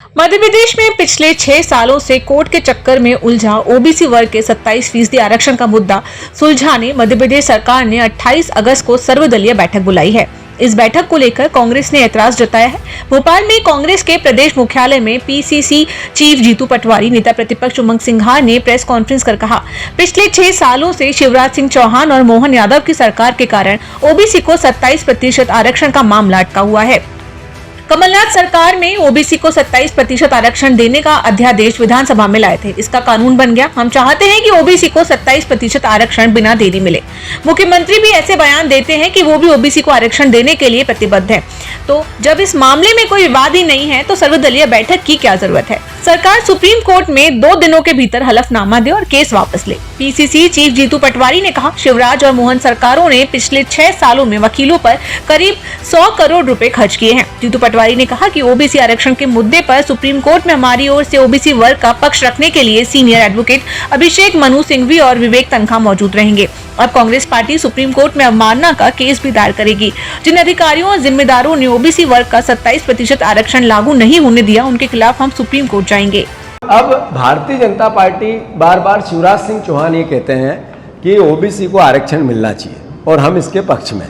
मध्य प्रदेश में पिछले 6 सालों से कोर्ट के चक्कर में उलझा ओबीसी वर्ग के 27% आरक्षण का मुद्दा सुलझाने मध्य प्रदेश सरकार ने 28 अगस्त को सर्वदलीय बैठक बुलाई है। इस बैठक को लेकर कांग्रेस ने ऐतराज जताया है। भोपाल में कांग्रेस के प्रदेश मुख्यालय में पीसीसी चीफ जीतू पटवारी, नेता प्रतिपक्ष उमंग सिंघार ने प्रेस कॉन्फ्रेंस कर कहा, पिछले 6 सालों से शिवराज सिंह चौहान और मोहन यादव की सरकार के कारण ओबीसी को 27% आरक्षण का मामला अटका हुआ है। कमलनाथ सरकार में ओबीसी को 27% आरक्षण देने का अध्यादेश विधानसभा में लाए थे। इसका कानून बन गया। हम चाहते हैं कि ओबीसी को 27% आरक्षण बिना देरी मिले। मुख्यमंत्री भी ऐसे बयान देते हैं कि वो भी ओबीसी को आरक्षण देने के लिए प्रतिबद्ध है। तो जब इस मामले में कोई विवाद ही नहीं है तो सर्वदलीय बैठक की क्या जरूरत है? सरकार सुप्रीम कोर्ट में 2 दिनों के भीतर हलफनामा दे और केस वापस ले। पीसीसी चीफ जीतू पटवारी ने कहा, शिवराज और मोहन सरकारों ने पिछले 6 सालों में वकीलों पर करीब 100 करोड़ रुपए खर्च किए हैं। जीतू पटवारी ने कहा कि ओबीसी आरक्षण के मुद्दे पर सुप्रीम कोर्ट में हमारी ओर से ओबीसी वर्ग का पक्ष रखने के लिए सीनियर एडवोकेट अभिषेक मनु सिंघवी और विवेक तनखा मौजूद रहेंगे। अब कांग्रेस पार्टी सुप्रीम कोर्ट में अवमानना का केस भी दायर करेगी। जिन अधिकारियों और जिम्मेदारों ने ओबीसी वर्ग का 27% आरक्षण लागू नहीं होने दिया, उनके खिलाफ हम सुप्रीम कोर्ट जाएंगे। अब भारतीय जनता पार्टी बार बार शिवराज सिंह चौहान ये कहते हैं कि ओबीसी को आरक्षण मिलना चाहिए और हम इसके पक्ष में।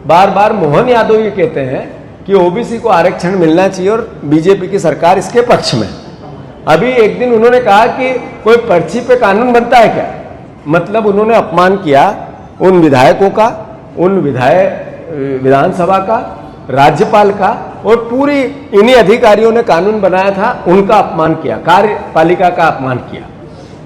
बार बार मोहन यादव ये कहते हैं कि ओबीसी को आरक्षण मिलना चाहिए और बीजेपी की सरकार इसके पक्ष में। अभी एक दिन उन्होंने कहा कि कोई पर्ची पे कानून बनता है क्या? मतलब उन्होंने अपमान किया उन विधायकों का, उन विधानसभा का, राज्यपाल का, और पूरी इन्हीं अधिकारियों ने कानून बनाया था उनका अपमान किया, कार्यपालिका का अपमान किया।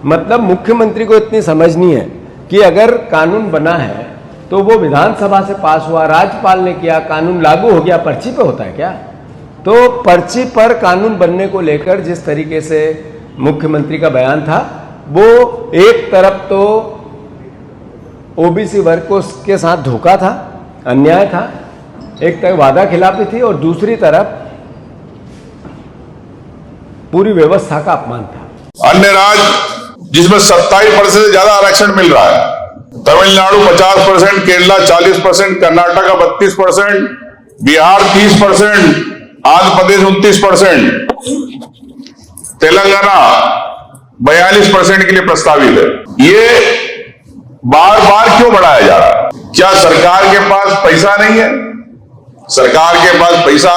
मतलब मुख्यमंत्री को इतनी समझ नहीं है कि अगर कानून बना है तो वो विधानसभा से पास हुआ, राज्यपाल ने किया, कानून लागू हो गया, पर्ची पे होता है क्या? तो पर्ची पर कानून बनने को लेकर जिस तरीके से मुख्यमंत्री का बयान था, वो एक तरफ तो ओबीसी वर्ग को के साथ धोखा था, अन्याय था, एक तरफ वादा खिलाफी थी और दूसरी तरफ पूरी व्यवस्था का अपमान था। अन्य राज्य जिसमें 27% से ज्यादा आरक्षण मिल रहा है, तमिलनाडु 50%, केरला 40%, कर्नाटका 32%, बिहार 30%, आंध्र प्रदेश 29%, तेलंगाना 42% के लिए प्रस्तावित है। ये बार बार क्यों बढ़ाया जा रहा है? क्या सरकार के पास पैसा नहीं है? सरकार के पास पैसा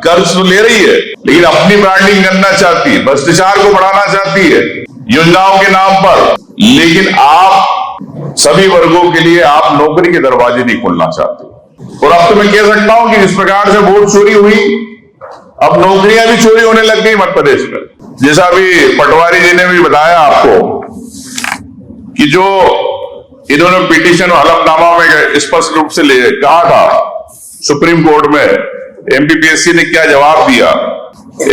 कर्ज तो ले रही है, लेकिन अपनी ब्रांडिंग करना चाहती है, भ्रष्टाचार को बढ़ाना चाहती है योजनाओं के नाम पर। लेकिन आप सभी वर्गों के लिए आप नौकरी के दरवाजे नहीं खोलना चाहते। और अब तो मैं कह सकता हूं कि जिस प्रकार से वोट चोरी हुई, अब नौकरियां भी चोरी होने लग गई मध्य प्रदेश में। जैसा अभी पटवारी जी ने भी बताया आपको कि जो इन्होंने पिटीशन और हलफनामा में स्पष्ट रूप से कहा था सुप्रीम कोर्ट में, एमपीपीएससी ने क्या जवाब दिया।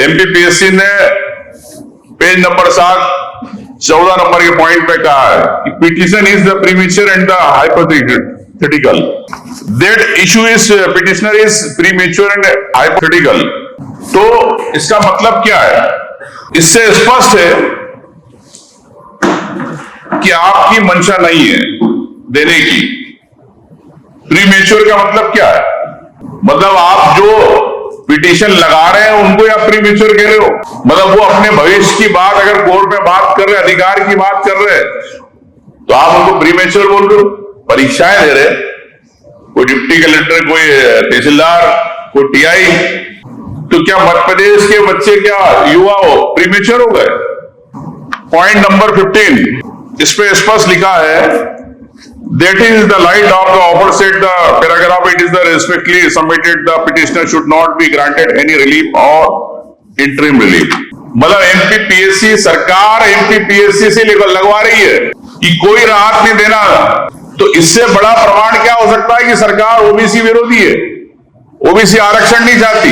एमपीपीएससी ने पेज नंबर 7 14 नंबर के पॉइंट पे कहा है कि petition is the premature and the hypothetical, that issue is petitioner is premature and hypothetical. तो इसका मतलब क्या है? इससे स्पष्ट है कि आपकी मंशा नहीं है देने की। प्रीमेच्योर का मतलब क्या है? मतलब आप जो पिटीशन लगा रहे हैं उनको या प्रीमेच्योर कह रहे हो? मतलब वो अपने भविष्य की बात अगर कोर्ट में बात कर रहे, अधिकार की बात कर रहे हैं, तो आप उनको प्रीमेच्योर बोल रहे हो। परीक्षाएं दे रहे, कोई डिप्टी कलेक्टर, कोई तहसीलदार, कोई टीआई, तो क्या मध्य प्रदेश के बच्चे, क्या युवा हो प्रीमेच्योर हो गए? पॉइंट नंबर 15 इस पे स्पष्ट लिखा है, that is the light of the aforesaid the paragraph, it is the respectfully submitted the petitioner should not be granted any relief or interim relief। मतलब एमपीपीएससी सरकार एमपीपीएससी से लगवा रही है कि कोई राहत नहीं देना। तो इससे बड़ा प्रमाण क्या हो सकता है कि सरकार ओबीसी विरोधी है, ओबीसी आरक्षण नहीं चाहती।